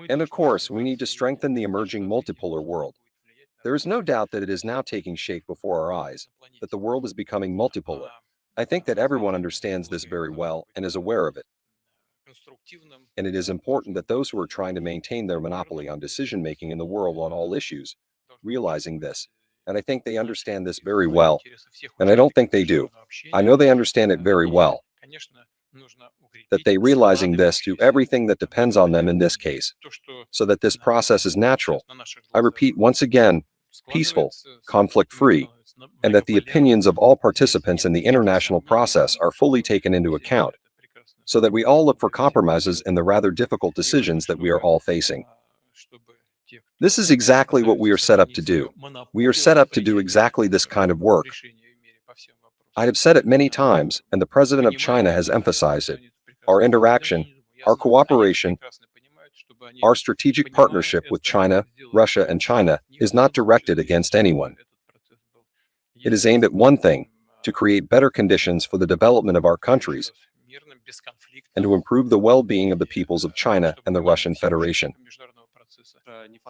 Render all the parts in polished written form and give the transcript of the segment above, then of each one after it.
And of course, we need to strengthen the emerging multipolar world. There is no doubt that it is now taking shape before our eyes, that the world is becoming multipolar. I think that everyone understands this very well and is aware of it. And it is important that those who are trying to maintain their monopoly on decision-making in the world on all issues, realizing this. And I think they understand this very well. And I don't think they do. I know they understand it very well. That they realizing this do everything that depends on them in this case, so that this process is natural. I repeat once again, peaceful, conflict-free, and that the opinions of all participants in the international process are fully taken into account, so that we all look for compromises in the rather difficult decisions that we are all facing. This is exactly what we are set up to do. We are set up to do exactly this kind of work. I have said it many times, and the President of China has emphasized it. Our interaction, our cooperation, our strategic partnership with China, Russia, and China is not directed against anyone. It is aimed at one thing, to create better conditions for the development of our countries and to improve the well-being of the peoples of China and the Russian Federation.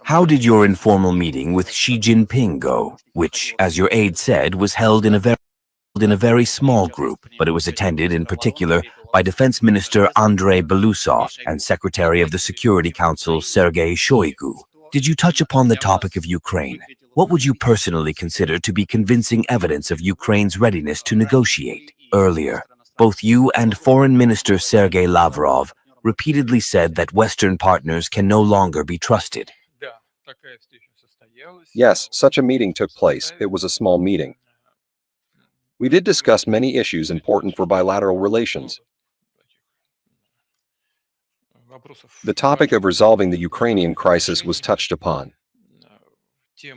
How did your informal meeting with Xi Jinping go, which, as your aide said, was held in a very small group, but it was attended in particular by Defense Minister Andrei Belousov and Secretary of the Security Council Sergei Shoigu? Did you touch upon the topic of Ukraine? What would you personally consider to be convincing evidence of Ukraine's readiness to negotiate? Earlier, both you and Foreign Minister Sergei Lavrov repeatedly said that Western partners can no longer be trusted. Yes, such a meeting took place. It was a small meeting. We did discuss many issues important for bilateral relations. The topic of resolving the Ukrainian crisis was touched upon.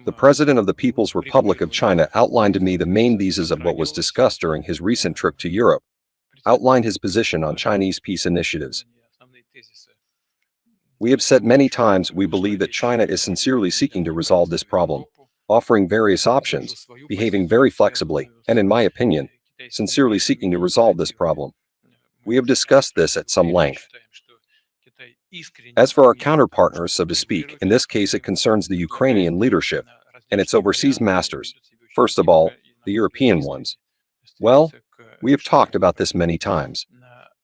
The President of the People's Republic of China outlined to me the main theses of what was discussed during his recent trip to Europe, outlined his position on Chinese peace initiatives. We have said many times we believe that China is sincerely seeking to resolve this problem, offering various options, behaving very flexibly, and in my opinion, sincerely seeking to resolve this problem. We have discussed this at some length. As for our counterpartners, so to speak, in this case it concerns the Ukrainian leadership and its overseas masters, first of all, the European ones. Well, we have talked about this many times.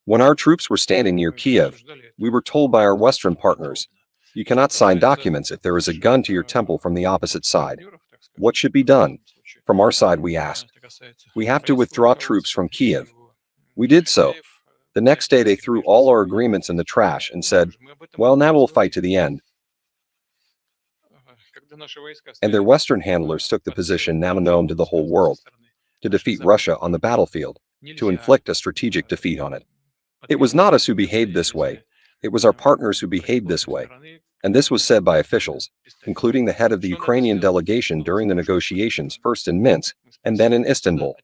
When our troops were standing near Kiev, we were told by our Western partners, you cannot sign documents if there is a gun to your temple from the opposite side. What should be done? From our side, we asked. We have to withdraw troops from Kiev. We did so. The next day, they threw all our agreements in the trash and said, well, now we'll fight to the end. And their Western handlers took the position now known to the whole world, to defeat Russia on the battlefield, to inflict a strategic defeat on it. It was not us who behaved this way. It was our partners who behaved this way. And this was said by officials, including the head of the Ukrainian delegation during the negotiations first in Minsk and then in Istanbul.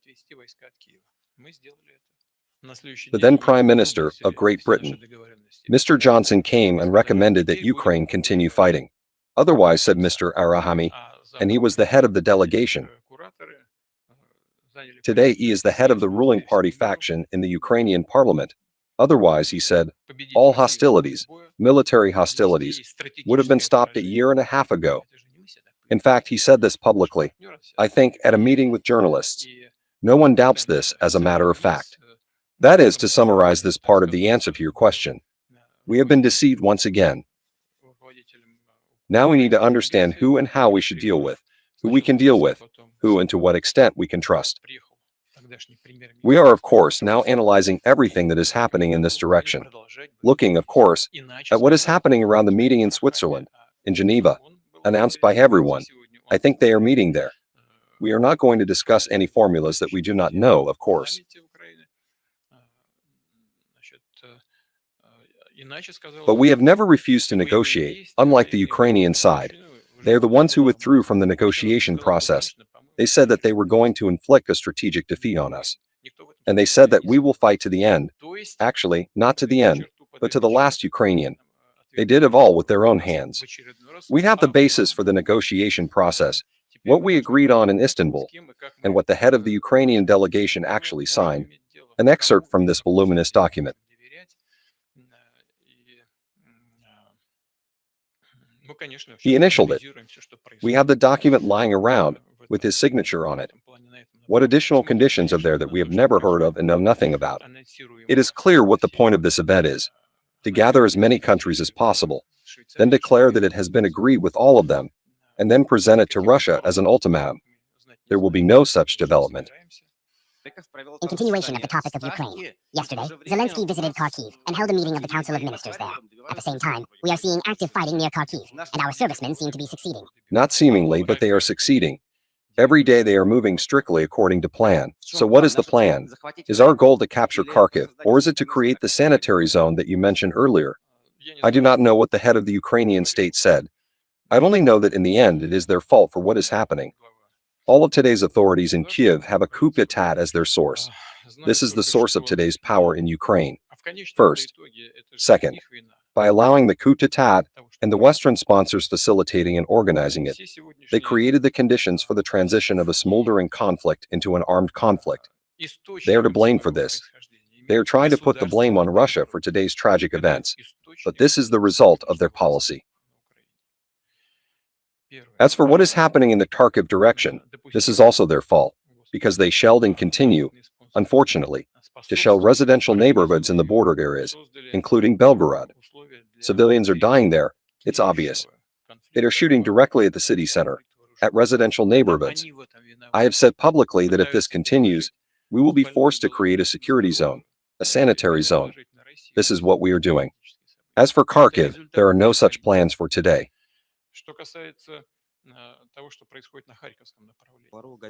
The then Prime Minister of Great Britain, Mr. Johnson, came and recommended that Ukraine continue fighting. Otherwise, said Mr. Arahami, and he was the head of the delegation. Today, he is the head of the ruling party faction in the Ukrainian parliament. Otherwise, he said, all hostilities, military hostilities, would have been stopped a year and a half ago. In fact, he said this publicly, I think, at a meeting with journalists. No one doubts this as a matter of fact. That is, to summarize this part of the answer to your question. We have been deceived once again. Now we need to understand who and how we should deal with, who we can deal with, who and to what extent we can trust. We are, of course, now analyzing everything that is happening in this direction, looking, of course, at what is happening around the meeting in Switzerland, in Geneva, announced by everyone. I think they are meeting there. We are not going to discuss any formulas that we do not know, of course. But we have never refused to negotiate, unlike the Ukrainian side. They are the ones who withdrew from the negotiation process. They said that they were going to inflict a strategic defeat on us. And they said that we will fight to the end. Actually, not to the end, but to the last Ukrainian. They did it all with their own hands. We have the basis for the negotiation process, what we agreed on in Istanbul, and what the head of the Ukrainian delegation actually signed, an excerpt from this voluminous document. He initialed it. We have the document lying around with his signature on it. What additional conditions are there that we have never heard of and know nothing about? It is clear what the point of this event is: to gather as many countries as possible, then declare that it has been agreed with all of them, and then present it to Russia as an ultimatum. There will be no such development. In continuation of the topic of Ukraine, yesterday, Zelensky visited Kharkiv and held a meeting of the Council of Ministers there. At the same time, we are seeing active fighting near Kharkiv, and our servicemen seem to be succeeding. Not seemingly, but they are succeeding. Every day they are moving strictly according to plan. So what is the plan? Is our goal to capture Kharkiv, or is it to create the sanitary zone that you mentioned earlier? I do not know what the head of the Ukrainian state said. I only know that in the end it is their fault for what is happening. All of today's authorities in Kiev have a coup d'etat as their source. This is the source of today's power in Ukraine. First. Second, by allowing the coup d'etat and the Western sponsors facilitating and organizing it, they created the conditions for the transition of a smoldering conflict into an armed conflict. They are to blame for this. They are trying to put the blame on Russia for today's tragic events, but this is the result of their policy. As for what is happening in the Kharkiv direction, this is also their fault, because they shelled and continue, unfortunately, to shell residential neighborhoods in the border areas, including Belgorod. Civilians are dying there, it's obvious. They are shooting directly at the city center, at residential neighborhoods. I have said publicly that if this continues, we will be forced to create a security zone, a sanitary zone. This is what we are doing. As for Kharkiv, there are no such plans for today.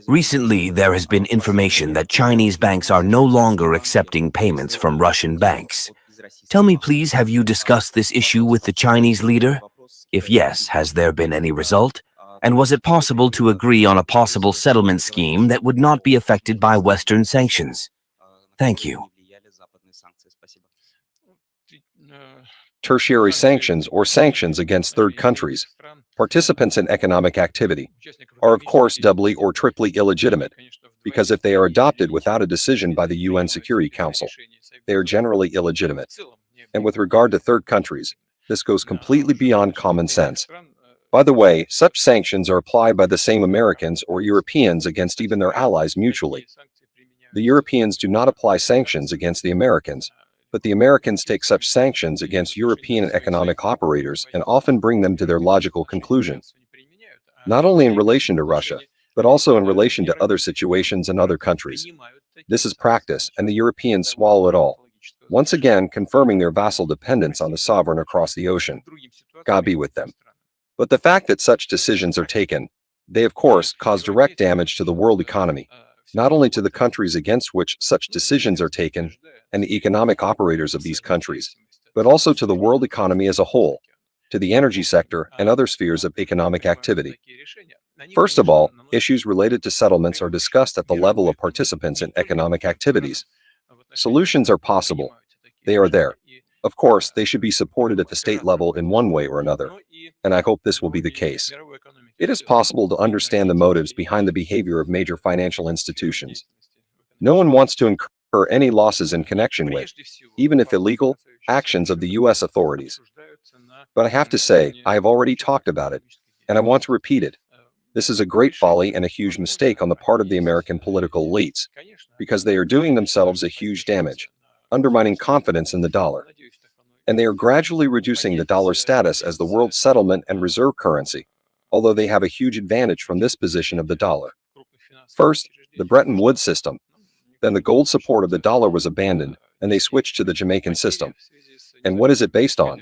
Recently, there has been information that Chinese banks are no longer accepting payments from Russian banks. Tell me, please, have you discussed this issue with the Chinese leader? If yes, has there been any result? And was it possible to agree on a possible settlement scheme that would not be affected by Western sanctions? Thank you. Tertiary sanctions or sanctions against third countries, participants in economic activity, are of course doubly or triply illegitimate, because if they are adopted without a decision by the UN Security Council, they are generally illegitimate. And with regard to third countries, this goes completely beyond common sense. By the way, such sanctions are applied by the same Americans or Europeans against even their allies mutually. The Europeans do not apply sanctions against the Americans, but the Americans take such sanctions against European economic operators and often bring them to their logical conclusion. Not only in relation to Russia, but also in relation to other situations and other countries. This is practice, and the Europeans swallow it all, once again confirming their vassal dependence on the sovereign across the ocean. God be with them. But the fact that such decisions are taken, they of course cause direct damage to the world economy, not only to the countries against which such decisions are taken and the economic operators of these countries, but also to the world economy as a whole, to the energy sector and other spheres of economic activity. First of all, issues related to settlements are discussed at the level of participants in economic activities. Solutions are possible. They are there. Of course, they should be supported at the state level in one way or another, and I hope this will be the case. It is possible to understand the motives behind the behavior of major financial institutions. No one wants to incur any losses in connection with, even if illegal, actions of the US authorities. But I have to say, I have already talked about it, and I want to repeat it. This is a great folly and a huge mistake on the part of the American political elites, because they are doing themselves a huge damage, undermining confidence in the dollar. And they are gradually reducing the dollar's status as the world settlement and reserve currency, although they have a huge advantage from this position of the dollar. First, the Bretton Woods system. Then the gold support of the dollar was abandoned, and they switched to the Jamaican system. And what is it based on?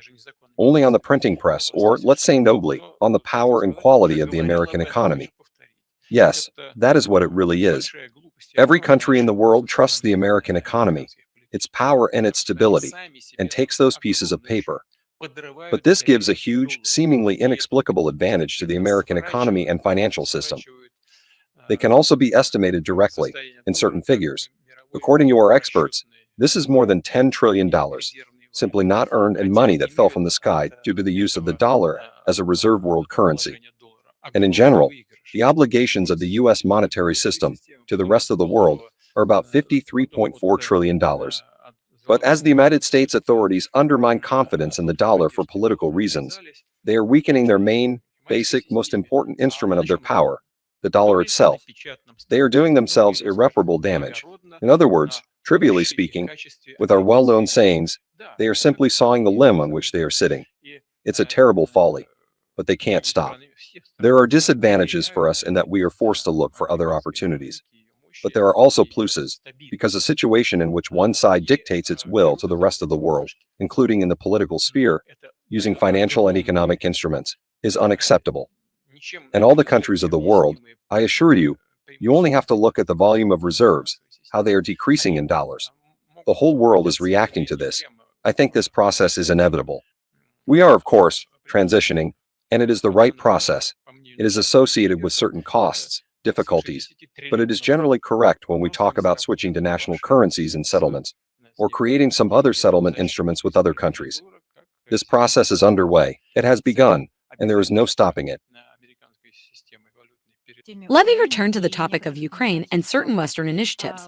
Only on the printing press, or, let's say nobly, on the power and quality of the American economy. Yes, that is what it really is. Every country in the world trusts the American economy, its power and its stability, and takes those pieces of paper. But this gives a huge, seemingly inexplicable advantage to the American economy and financial system. They can also be estimated directly, in certain figures. According to our experts, this is more than $10 trillion, simply not earned and money that fell from the sky due to the use of the dollar as a reserve world currency. And in general, the obligations of the US monetary system to the rest of the world are about $53.4 trillion. But as the United States authorities undermine confidence in the dollar for political reasons, They are weakening their main, basic, most important instrument of their power, the dollar itself. They are doing themselves irreparable damage. In other words, trivially speaking, with our well-known sayings, they are simply sawing the limb on which they are sitting. It's a terrible folly, but they can't stop. There are disadvantages for us in that we are forced to look for other opportunities. But there are also pluses, because a situation in which one side dictates its will to the rest of the world, including in the political sphere, using financial and economic instruments, is unacceptable. In all the countries of the world, I assure you, you only have to look at the volume of reserves, how they are decreasing in dollars. The whole world is reacting to this. I think this process is inevitable. We are, of course, transitioning, and it is the right process. It is associated with certain costs, difficulties, but it is generally correct when we talk about switching to national currencies and settlements, or creating some other settlement instruments with other countries. This process is underway. It has begun, and there is no stopping it. Let me return to the topic of Ukraine and certain Western initiatives.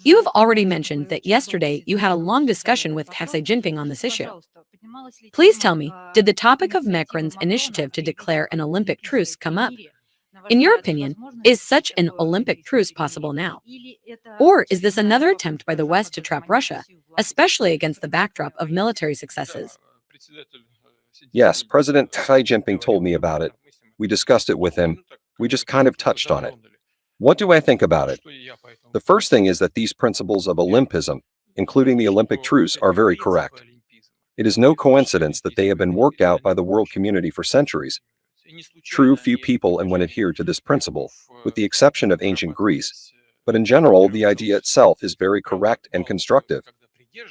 You have already mentioned that yesterday you had a long discussion with Xi Jinping on this issue. Please tell me, did the topic of Macron's initiative to declare an Olympic truce come up? In your opinion, is such an Olympic truce possible now? Or is this another attempt by the West to trap Russia, especially against the backdrop of military successes? Yes, President Xi Jinping told me about it. We discussed it with him. We just kind of touched on it. What do I think about it? The first thing is that these principles of Olympism, including the Olympic truce, are very correct. It is no coincidence that they have been worked out by the world community for centuries. True, few people and when adhere to this principle, with the exception of ancient Greece. But in general, the idea itself is very correct and constructive.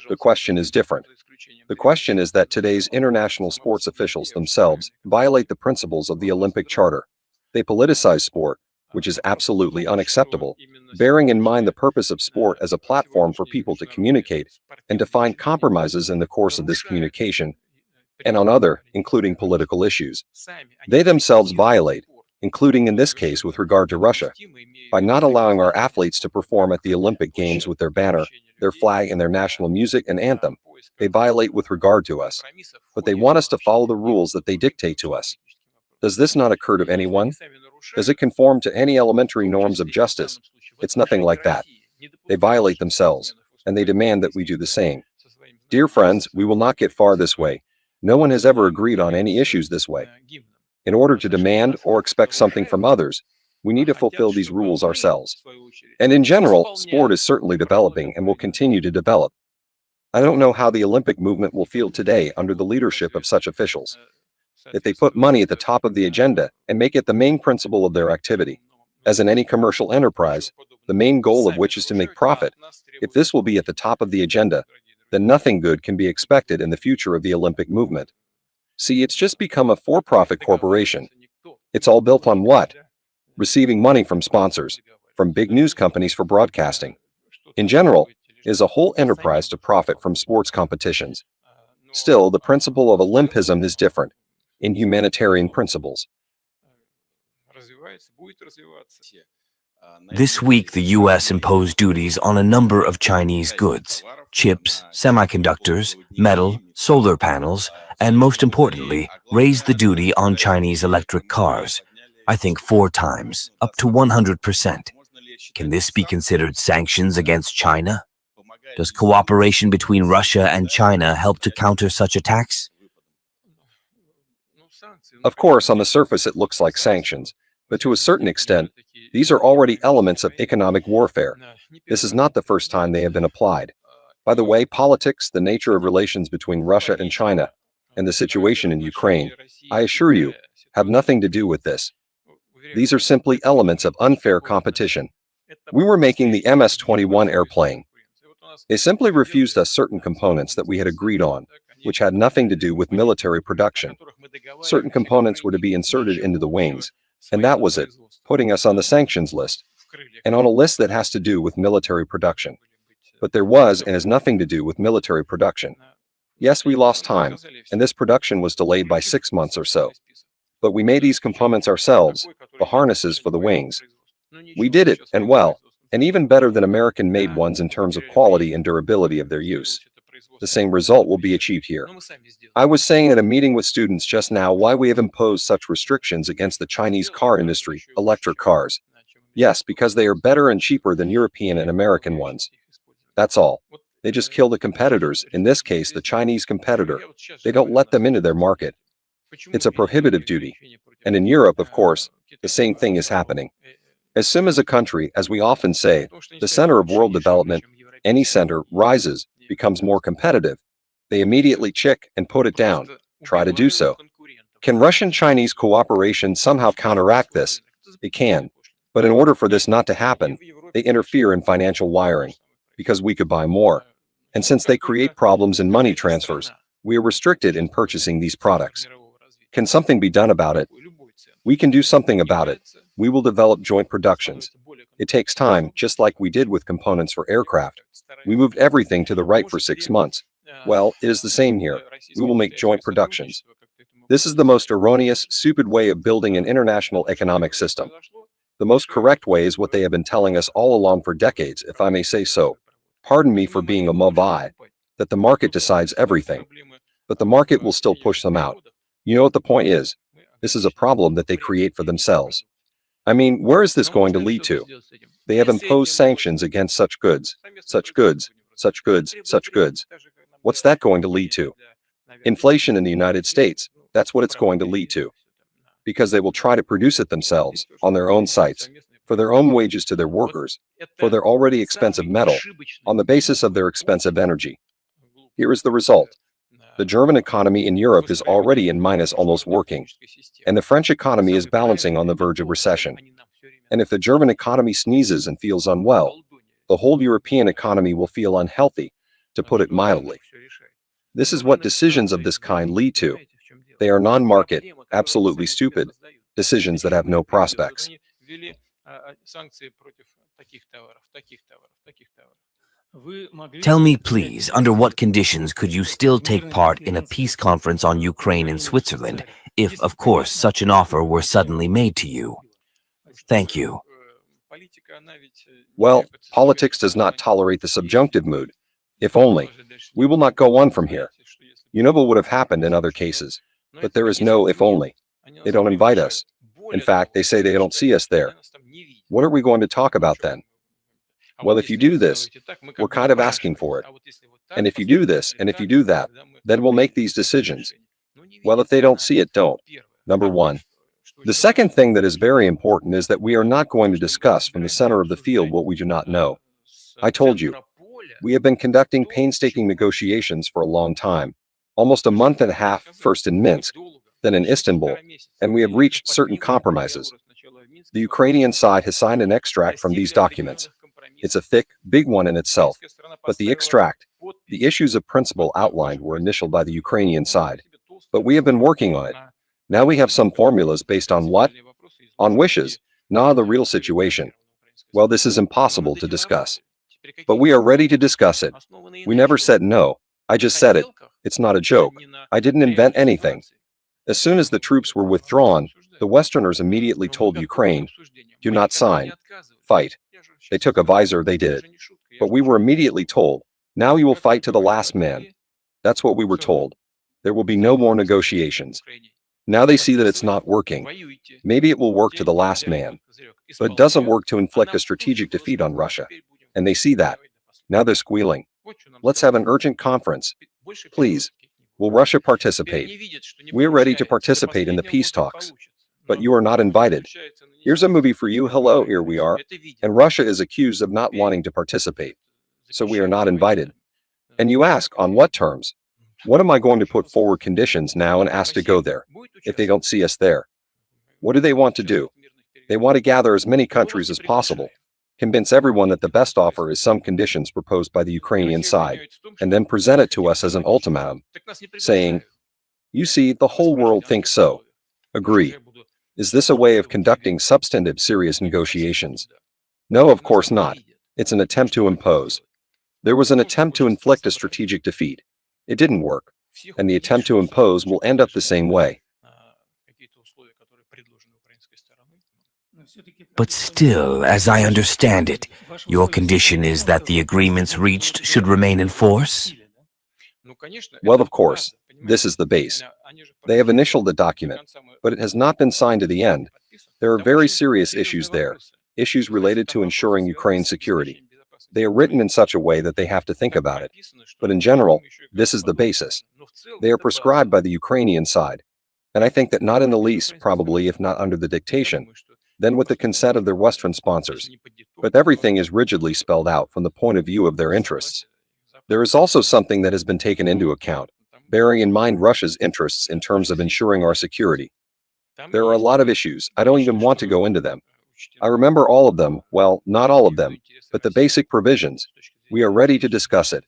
The question is different. The question is that today's international sports officials themselves violate the principles of the Olympic Charter. They politicize sport, which is absolutely unacceptable, bearing in mind the purpose of sport as a platform for people to communicate and to find compromises in the course of this communication, and on other, including political issues. They themselves violate, including in this case with regard to Russia, by not allowing our athletes to perform at the Olympic Games with their banner, their flag, and their national music and anthem. They violate with regard to us, but they want us to follow the rules that they dictate to us. Does this not occur to anyone? Does it conform to any elementary norms of justice? It's nothing like that. They violate themselves, and they demand that we do the same. Dear friends, we will not get far this way. No one has ever agreed on any issues this way. In order to demand or expect something from others, we need to fulfill these rules ourselves. And in general, sport is certainly developing and will continue to develop. I don't know how the Olympic movement will feel today under the leadership of such officials. If they put money at the top of the agenda and make it the main principle of their activity, as in any commercial enterprise, the main goal of which is to make profit, if this will be at the top of the agenda, then nothing good can be expected in the future of the Olympic movement. See, it's just become a for-profit corporation. It's all built on what? Receiving money from sponsors, from big news companies for broadcasting. In general, it is a whole enterprise to profit from sports competitions. Still, the principle of Olympism is different, in humanitarian principles. This week, the U.S. imposed duties on a number of Chinese goods: chips, semiconductors, metal, solar panels, and most importantly, raised the duty on Chinese electric cars, I think 4 times, up to 100%. Can this be considered sanctions against China? Does cooperation between Russia and China help to counter such attacks? Of course, on the surface it looks like sanctions, but to a certain extent, these are already elements of economic warfare. This is not the first time they have been applied. By the way, politics, the nature of relations between Russia and China, and the situation in Ukraine, I assure you, have nothing to do with this. These are simply elements of unfair competition. We were making the MS-21 airplane. They simply refused us certain components that we had agreed on, which had nothing to do with military production. Certain components were to be inserted into the wings, and that was it, putting us on the sanctions list, and on a list that has to do with military production. But there was and has nothing to do with military production. Yes, we lost time, and this production was delayed by 6 months or so. But we made these components ourselves, the harnesses for the wings. We did it, and well, and even better than American-made ones in terms of quality and durability of their use. The same result will be achieved here. I was saying at a meeting with students just now why we have imposed such restrictions against the Chinese car industry, electric cars. Yes, because they are better and cheaper than European and American ones. That's all. They just kill the competitors, in this case the Chinese competitor. They don't let them into their market. It's a prohibitive duty. And in Europe, of course, the same thing is happening. As soon as a country, as we often say, the center of world development, any center rises, becomes more competitive, they immediately check and put it down, try to do so. Can Russian-Chinese cooperation somehow counteract this? It can. But in order for this not to happen, they interfere in financial wiring, because we could buy more. And since they create problems in money transfers, we are restricted in purchasing these products. Can something be done about it? We can do something about it. We will develop joint productions. It takes time, just like we did with components for aircraft. We moved everything to the right for 6 months. Well, it is the same here. We will make joint productions. This is the most erroneous, stupid way of building an international economic system. The most correct way is what they have been telling us all along for decades, if I may say so. Pardon me for being a mavai, that the market decides everything. But the market will still push them out. You know what the point is? This is a problem that they create for themselves. I mean, where is this going to lead to? They have imposed sanctions against such goods, such goods, such goods, such goods. What's that going to lead to? Inflation in the United States, that's what it's going to lead to. Because they will try to produce it themselves, on their own sites, for their own wages to their workers, for their already expensive metal, on the basis of their expensive energy. Here is the result. The German economy in Europe is already in minus, almost working, and the French economy is balancing on the verge of recession. And if the German economy sneezes and feels unwell, the whole European economy will feel unhealthy, to put it mildly. This is what decisions of this kind lead to. They are non-market, absolutely stupid, decisions that have no prospects. Tell me, please, under what conditions could you still take part in a peace conference on Ukraine in Switzerland, if, of course, such an offer were suddenly made to you? Thank you. Well, politics does not tolerate the subjunctive mood. If only. We will not go on from here. You know what would have happened in other cases. But there is no if only. They don't invite us. In fact, they say they don't see us there. What are we going to talk about then? Well, if you do this, we're kind of asking for it. And if you do this, and if you do that, then we'll make these decisions. Well, if they don't see it, don't. Number one. The second thing that is very important is that we are not going to discuss from the center of the field what we do not know. I told you, we have been conducting painstaking negotiations for a long time, almost a month and a half, first in Minsk, then in Istanbul, and we have reached certain compromises. The Ukrainian side has signed an extract from these documents. It's a thick, big one in itself, but the extract, the issues of principle outlined were initialed by the Ukrainian side. But we have been working on it. Now we have some formulas based on what? On wishes, not the real situation. Well, this is impossible to discuss. But we are ready to discuss it. We never said no. I just said it. It's not a joke. I didn't invent anything. As soon as the troops were withdrawn, the Westerners immediately told Ukraine, do not sign. Fight. They took a visor, they did it. But we were immediately told, now you will fight to the last man. That's what we were told. There will be no more negotiations. Now they see that it's not working. Maybe it will work to the last man. But it doesn't work to inflict a strategic defeat on Russia. And they see that. Now they're squealing. Let's have an urgent conference. Please. Will Russia participate? We're ready to participate in the peace talks. But you are not invited. Here's a movie for you. Hello, here we are. And Russia is accused of not wanting to participate. So we are not invited. And you ask, on what terms? What am I going to put forward conditions now and ask to go there, if they don't see us there? What do they want to do? They want to gather as many countries as possible, convince everyone that the best offer is some conditions proposed by the Ukrainian side, and then present it to us as an ultimatum, saying, you see, the whole world thinks so. Agree. Is this a way of conducting substantive, serious negotiations? No, of course not. It's an attempt to impose. There was an attempt to inflict a strategic defeat. It didn't work. And the attempt to impose will end up the same way. But still, as I understand it, your condition is that the agreements reached should remain in force? Well, of course, this is the base. They have initialed the document, but it has not been signed to the end. There are very serious issues there, issues related to ensuring Ukraine's security. They are written in such a way that they have to think about it. But in general, this is the basis. They are prescribed by the Ukrainian side. And I think that not in the least, probably if not under the dictation, then with the consent of their Western sponsors. But everything is rigidly spelled out from the point of view of their interests. There is also something that has been taken into account, bearing in mind Russia's interests in terms of ensuring our security. There are a lot of issues, I don't even want to go into them. I remember all of them, well, not all of them, but the basic provisions. We are ready to discuss it.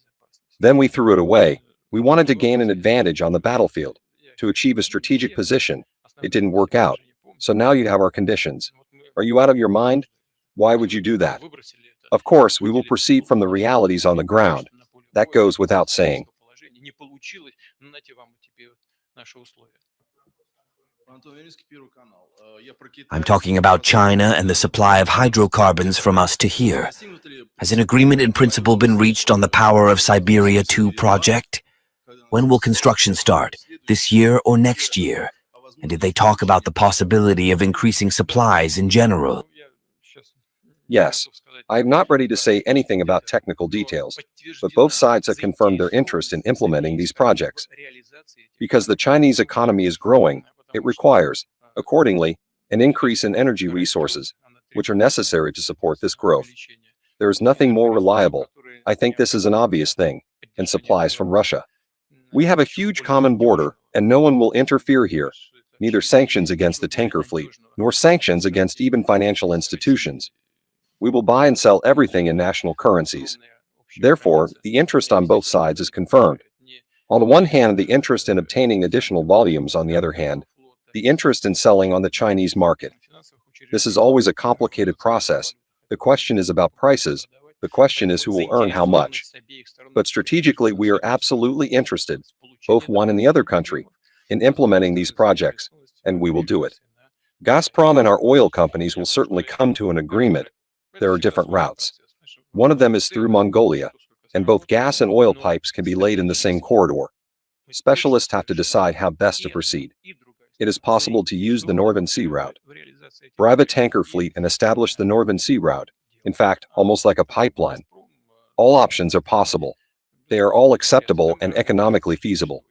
Then we threw it away. We wanted to gain an advantage on the battlefield, to achieve a strategic position. It didn't work out. So now you have our conditions. Are you out of your mind? Why would you do that? Of course, we will proceed from the realities on the ground. That goes without saying. I'm talking about China and the supply of hydrocarbons from us to here. Has an agreement in principle been reached on the Power of Siberia 2 project? When will construction start? This year or next year? And did they talk about the possibility of increasing supplies in general? Yes. I am not ready to say anything about technical details, but both sides have confirmed their interest in implementing these projects. Because the Chinese economy is growing, it requires, accordingly, an increase in energy resources, which are necessary to support this growth. There is nothing more reliable. I think this is an obvious thing, and supplies from Russia. We have a huge common border, and no one will interfere here, neither sanctions against the tanker fleet, nor sanctions against even financial institutions. We will buy and sell everything in national currencies. Therefore, the interest on both sides is confirmed. On the one hand, the interest in obtaining additional volumes, on the other hand, the interest in selling on the Chinese market. This is always a complicated process. The question is about prices. The question is who will earn how much. But strategically, we are absolutely interested, both one and the other country, in implementing these projects, and we will do it. Gazprom and our oil companies will certainly come to an agreement. There are different routes. One of them is through Mongolia, and both gas and oil pipes can be laid in the same corridor. Specialists have to decide how best to proceed. It is possible to use the Northern Sea route. Bribe a tanker fleet and establish the Northern Sea route, in fact, almost like a pipeline. All options are possible. They are all acceptable and economically feasible.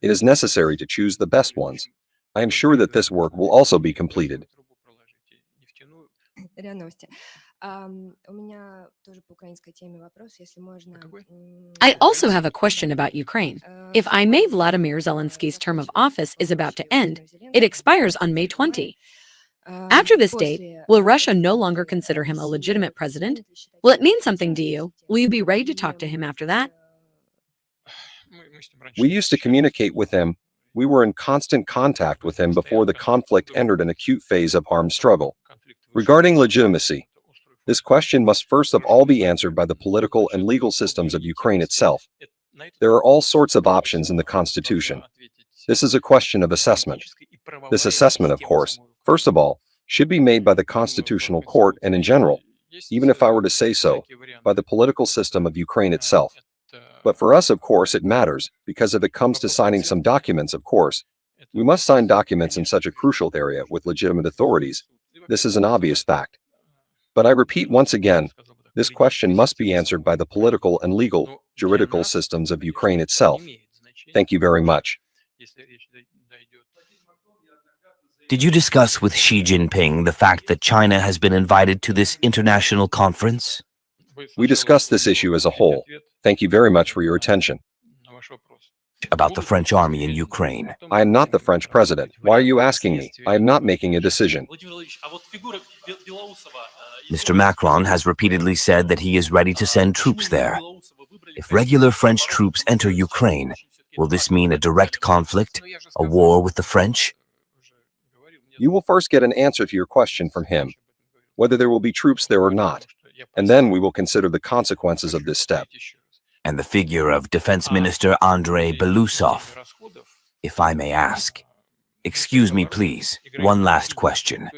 It is necessary to choose the best ones. I am sure that this work will also be completed. I also have a question about Ukraine. If I may, Vladimir Zelensky's term of office is about to end. It expires on May 20. After this date, will Russia no longer consider him a legitimate president? Will it mean something to you? Will you be ready to talk to him after that? We used to communicate with him. We were in constant contact with him before the conflict entered an acute phase of armed struggle. Regarding legitimacy, this question must first of all be answered by the political and legal systems of Ukraine itself. There are all sorts of options in the constitution. This is a question of assessment. This assessment, of course, first of all, should be made by the Constitutional Court and in general, even if I were to say so, by the political system of Ukraine itself. But for us, of course, it matters, because if it comes to signing some documents, of course, we must sign documents in such a crucial area with legitimate authorities. This is an obvious fact. But I repeat once again, this question must be answered by the political and legal, juridical systems of Ukraine itself. Thank you very much. Did you discuss with Xi Jinping the fact that China has been invited to this international conference? We discussed this issue as a whole. Thank you very much for your attention. About the French army in Ukraine. I am not the French president. Why are you asking me? I am not making a decision. Mr. Macron has repeatedly said that he is ready to send troops there. If regular French troops enter Ukraine, will this mean a direct conflict, a war with the French? You will first get an answer to your question from him, whether there will be troops there or not, and then we will consider the consequences of this step. And the figure of Defense Minister Andrei Belousov, if I may ask. Excuse me, please. One last question.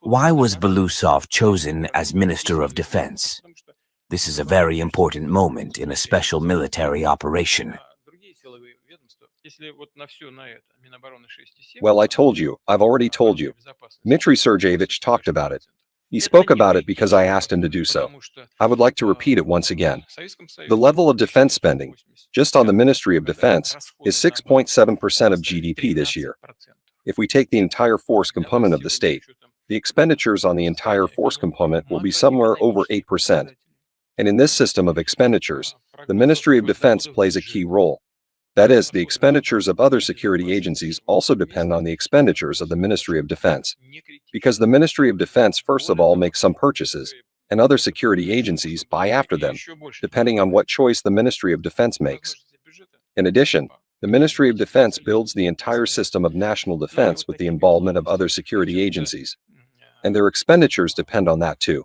Why was Belousov chosen as Minister of Defense? This is a very important moment in a special military operation. Well, I told you, I've already told you. Dmitry Sergeyevich talked about it. He spoke about it because I asked him to do so. I would like to repeat it once again. The level of defense spending, just on the Ministry of Defense, is 6.7% of GDP this year. If we take the entire force component of the state, the expenditures on the entire force component will be somewhere over 8%. And in this system of expenditures, the Ministry of Defense plays a key role. That is, the expenditures of other security agencies also depend on the expenditures of the Ministry of Defense. Because the Ministry of Defense first of all makes some purchases, and other security agencies buy after them, depending on what choice the Ministry of Defense makes. In addition, the Ministry of Defense builds the entire system of national defense with the involvement of other security agencies. And their expenditures depend on that too.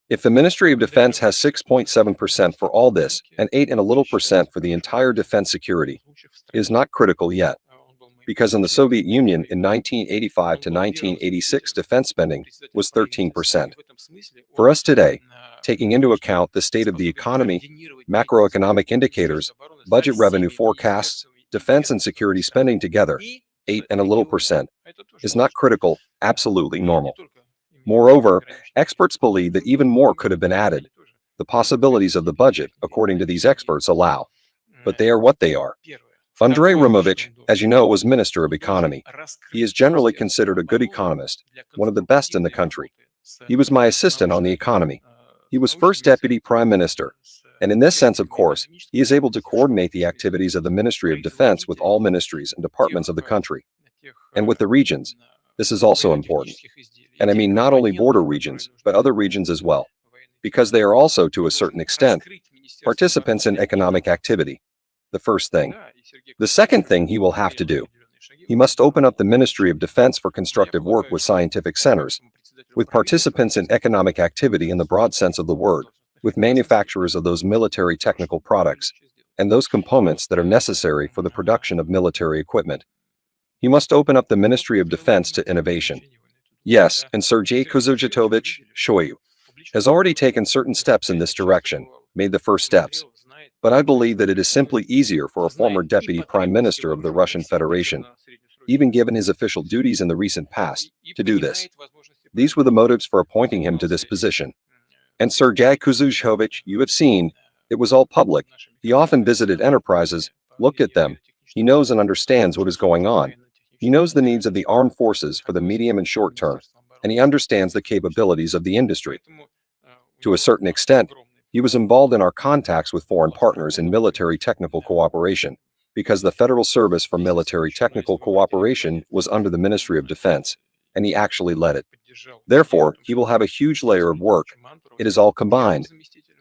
If the Ministry of Defense has 6.7% for all this, and 8 and a little percent for the entire defense security, it is not critical yet. Because in the Soviet Union in 1985 to 1986 defense spending was 13%. For us today, taking into account the state of the economy, macroeconomic indicators, budget revenue forecasts, defense and security spending together, 8 and a little percent, is not critical, absolutely normal. Moreover, experts believe that even more could have been added. The possibilities of the budget, according to these experts, allow. But they are what they are. Andrei Romovich, as you know, was Minister of Economy. He is generally considered a good economist, one of the best in the country. He was my assistant on the economy. He was first Deputy Prime Minister. And in this sense, of course, he is able to coordinate the activities of the Ministry of Defense with all ministries and departments of the country. And with the regions. This is also important. And I mean not only border regions, but other regions as well. Because they are also, to a certain extent, participants in economic activity. The first thing. The second thing he will have to do. He must open up the Ministry of Defense for constructive work with scientific centers, with participants in economic activity in the broad sense of the word, with manufacturers of those military technical products, and those components that are necessary for the production of military equipment. He must open up the Ministry of Defense to innovation. Yes, and Sergei Kuzovich Shoigu has already taken certain steps in this direction, made the first steps. But I believe that it is simply easier for a former Deputy Prime Minister of the Russian Federation, even given his official duties in the recent past, to do this. These were the motives for appointing him to this position. And Sergei Kuzovich, you have seen, it was all public. He often visited enterprises, looked at them. He knows and understands what is going on. He knows the needs of the armed forces for the medium and short term, and he understands the capabilities of the industry. To a certain extent, he was involved in our contacts with foreign partners in military technical cooperation, because the Federal Service for Military Technical Cooperation was under the Ministry of Defense, and he actually led it. Therefore, he will have a huge layer of work. It is all combined.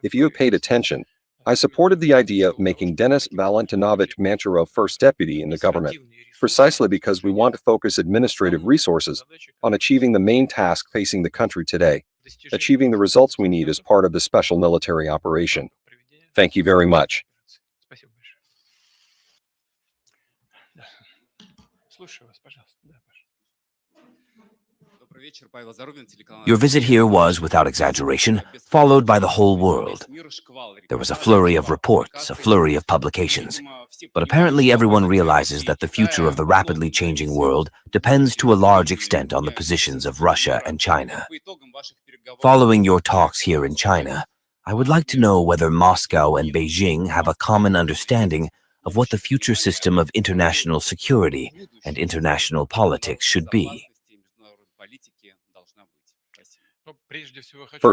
If you have paid attention, I supported the idea of making Denis Valentinovich Mancharov first deputy in the government, precisely because we want to focus administrative resources on achieving the main task facing the country today, achieving the results we need as part of the special military operation. Thank you very much. Your visit here was, without exaggeration, followed by the whole world. There was a flurry of reports, a flurry of publications. But apparently everyone realizes that the future of the rapidly changing world depends to a large extent on the positions of Russia and China. Following your talks here in China, I would like to know whether Moscow and Beijing have a common understanding of what the future system of international security and international politics should be. First